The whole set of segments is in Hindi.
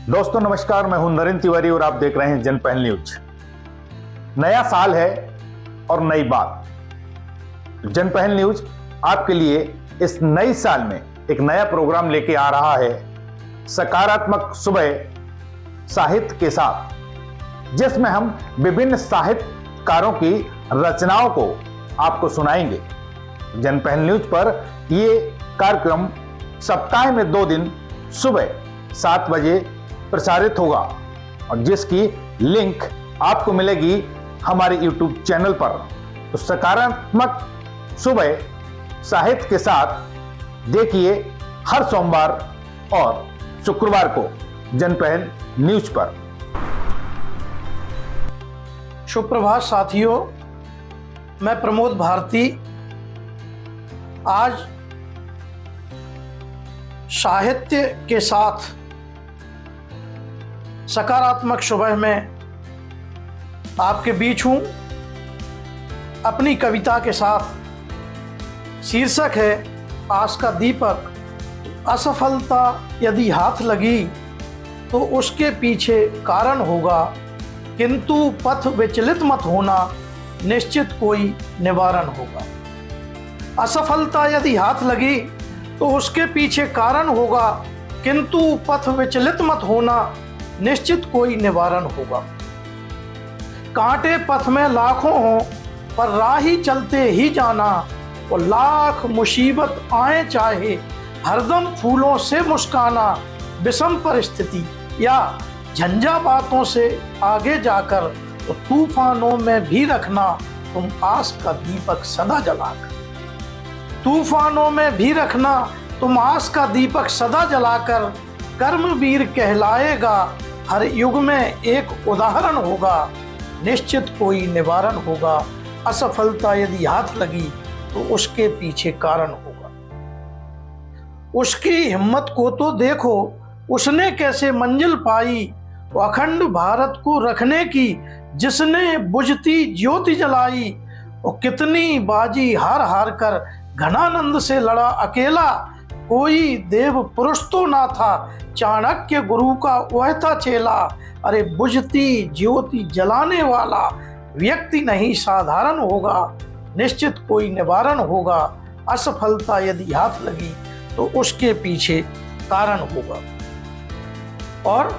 दोस्तों नमस्कार, मैं हूं नरेंद्र तिवारी और आप देख रहे हैं जनपहल न्यूज। नया साल है और नई बात। जनपहल न्यूज आपके लिए इस नई साल में एक नया प्रोग्राम लेके आ रहा है, सकारात्मक सुबह साहित्य के साथ, जिसमें हम विभिन्न साहित्यकारों की रचनाओं को आपको सुनाएंगे। जनपहल न्यूज पर ये कार्यक्रम सप्ताह में 2 दिन सुबह 7 बजे प्रसारित होगा और जिसकी लिंक आपको मिलेगी हमारे YouTube चैनल पर। तो सकारात्मक सुबह साहित्य के साथ देखिए हर सोमवार और शुक्रवार को जनपहल न्यूज पर। शुभ प्रभात साथियों, मैं प्रमोद भारती आज साहित्य के साथ सकारात्मक सुबह में आपके बीच हूँ। अपनी कविता के साथ शीर्षक है आस का दीपक। असफलता यदि हाथ लगी तो उसके पीछे कारण होगा, किंतु पथ विचलित मत होना, निश्चित कोई निवारण होगा। असफलता यदि हाथ लगी तो उसके पीछे कारण होगा, किंतु पथ विचलित मत होना, निश्चित कोई निवारण होगा। कांटे पथ में लाखों हों पर राही चलते ही जाना, और लाख मुसीबत आए चाहे हरदम फूलों से मुस्काना। विषम परिस्थिति या झंझा बातों से आगे जाकर तो तूफानों में भी रखना तुम आस का दीपक सदा जलाकर। तूफानों में भी रखना तुम आस का दीपक सदा जलाकर। कर्मवीर कहलाएगा, हर युग में एक उदाहरण होगा, निश्चित कोई निवारण होगा। असफलता यदि हाथ लगी तो उसके पीछे कारण होगा। उसकी हिम्मत को तो देखो, उसने कैसे मंजिल पाई, अखंड भारत को रखने की जिसने बुझती ज्योति जलाई। और कितनी बाजी हार हार कर घनानंद से लड़ा अकेला, कोई देव पुरुष तो ना था, चाणक्य गुरु का वह था चेला। अरे बुझती ज्योति जलाने वाला व्यक्ति नहीं साधारण होगा, निश्चित कोई निवारण होगा। असफलता यदि हाथ लगी तो उसके पीछे कारण होगा। और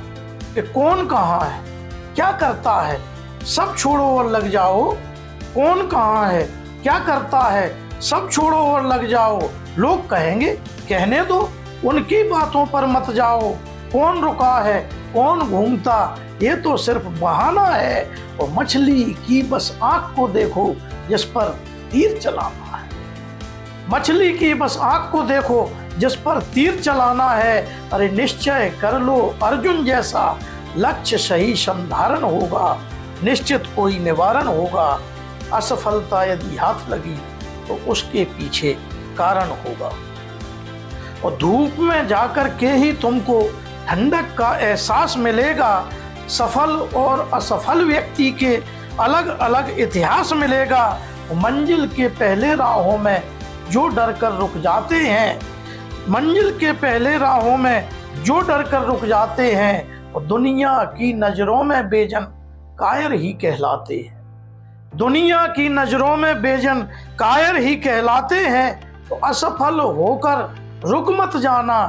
कि कौन कहाँ है, क्या करता है, सब छोड़ो और लग जाओ। कौन कहाँ है, क्या करता है, सब छोड़ो और लग जाओ। लोग कहेंगे कहने दो, उनकी बातों पर मत जाओ। कौन रुका है, कौन घूमता, ये तो सिर्फ बहाना है। और मछली की बस आंख को देखो जिस पर तीर चलाना है। मछली की बस आंख को देखो जिस पर तीर चलाना है। अरे निश्चय कर लो अर्जुन जैसा, लक्ष्य सही संधारण होगा, निश्चित कोई निवारण होगा। असफलता यदि हाथ लगी तो उसके पीछे कारण होगा। और धूप में जाकर के ही तुमको ठंडक का एहसास मिलेगा। सफल और असफल व्यक्ति के अलग अलग इतिहास मिलेगा। मंजिल के पहले राहों में जो डर कर रुक जाते हैं, मंजिल के पहले राहों में जो डर कर रुक जाते हैं, और दुनिया की नजरों में बेजन कायर ही कहलाते हैं। दुनिया की नजरों में बेजन कायर ही कहलाते हैं। तो असफल होकर रुक मत जाना,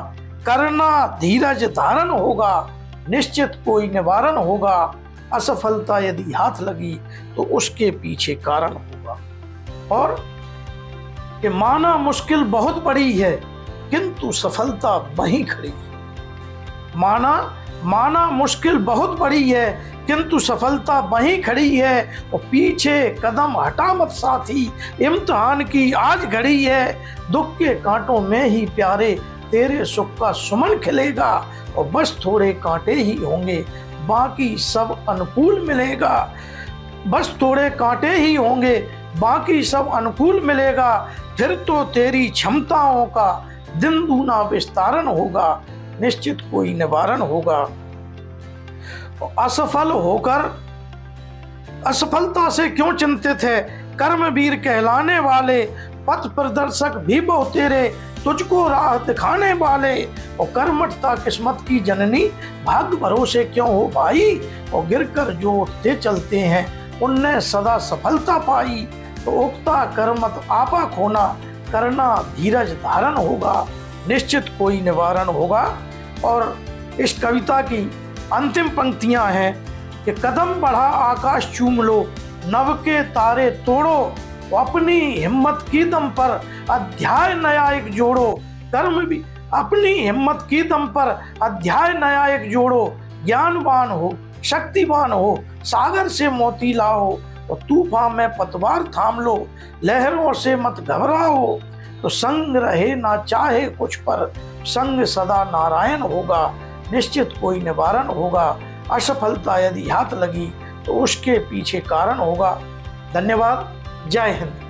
करना धीरज धारण होगा, निश्चित कोई निवारण होगा। असफलता यदि हाथ लगी तो उसके पीछे कारण होगा। और कि माना मुश्किल बहुत बड़ी है, किंतु सफलता वहीं खड़ी है। माना मुश्किल बहुत बड़ी है, किंतु सफलता वहीं खड़ी है। और पीछे कदम हटा मत साथी, इम्तिहान की आज घड़ी है। दुख के कांटों में ही प्यारे तेरे सुख का सुमन खिलेगा। और बस थोड़े कांटे ही होंगे, बाकी सब अनुकूल मिलेगा। बस थोड़े कांटे ही होंगे, बाकी सब अनुकूल मिलेगा। फिर तो तेरी क्षमताओं का दिन दूना विस्तारण होगा, निश्चित कोई निवारण होगा। असफल होकर असफलता से क्यों चिंतित है, कर्मवीर कहलाने वाले पथ प्रदर्शक भी बहु तेरे तुझको राह दिखाने वाले, और कर्मठता किस्मत की जननी, भाग्य भरोसे क्यों हो भाई, और गिरकर जो उठते चलते हैं उनने सदा सफलता पाई। तो उगता कर्मत आपा खोना, करना धीरज धारण होगा, निश्चित कोई निवारण होगा। और इस कविता की अंतिम पंक्तियां हैं कि कदम बढ़ा आकाश चूम लो, नभ के तारे तोड़ो, अपनी हिम्मत की दम पर अध्याय नया एक जोड़ो। कर्म भी अपनी हिम्मत की दम पर अध्याय नया एक जोड़ो, ज्ञानवान हो शक्तिवान हो, सागर से मोती लाओ, और तूफान में पतवार थाम लो, लहरों से मत घबराओ। तो संग रहे ना चाहे कुछ पर, संग सदा नारायण होगा, निश्चित कोई निवारण होगा। असफलता यदि हाथ लगी तो उसके पीछे कारण होगा। धन्यवाद। जय हिंद।